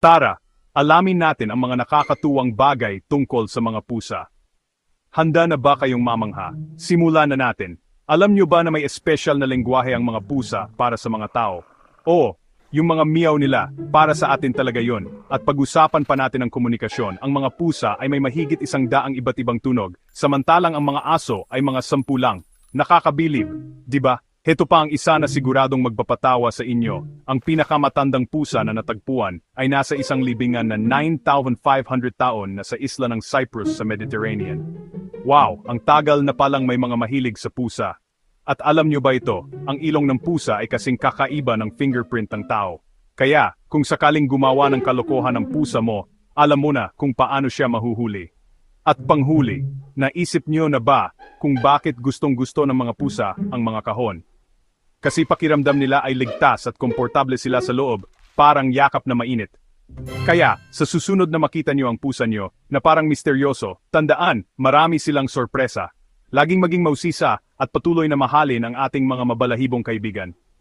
Tara, alamin natin ang mga nakakatuwang bagay tungkol sa mga pusa. Handa na ba kayong mamangha? Simulan na natin. Alam nyo ba na may espesyal na lengguwahe ang mga pusa para sa mga tao? Oo, yung mga meow nila, para sa atin talaga yon. At pag-usapan pa natin ang komunikasyon, ang mga pusa ay may mahigit 100 iba't ibang tunog, samantalang ang mga aso ay mga 10 lang. Nakakabilib, di ba? Heto pa ang isa na siguradong magpapatawa sa inyo. Ang pinakamatandang pusa na natagpuan ay nasa isang libingan na 9,500 taon na sa isla ng Cyprus sa Mediterranean. Wow, ang tagal na palang may mga mahilig sa pusa. At alam nyo ba ito, ang ilong ng pusa ay kasing kakaiba ng fingerprint ng tao. Kaya, kung sakaling gumawa ng kalokohan ng pusa mo, alam mo na kung paano siya mahuhuli. At panghuli, naisip nyo na ba kung bakit gustong-gusto ng mga pusa ang mga kahon? Kasi pakiramdam nila ay ligtas at komportable sila sa loob, parang yakap na mainit. Kaya, sa susunod na makita nyo ang pusa nyo, na parang misteryoso, tandaan, marami silang sorpresa. Laging maging mausisa at patuloy na mahalin ang ating mga mabalahibong kaibigan.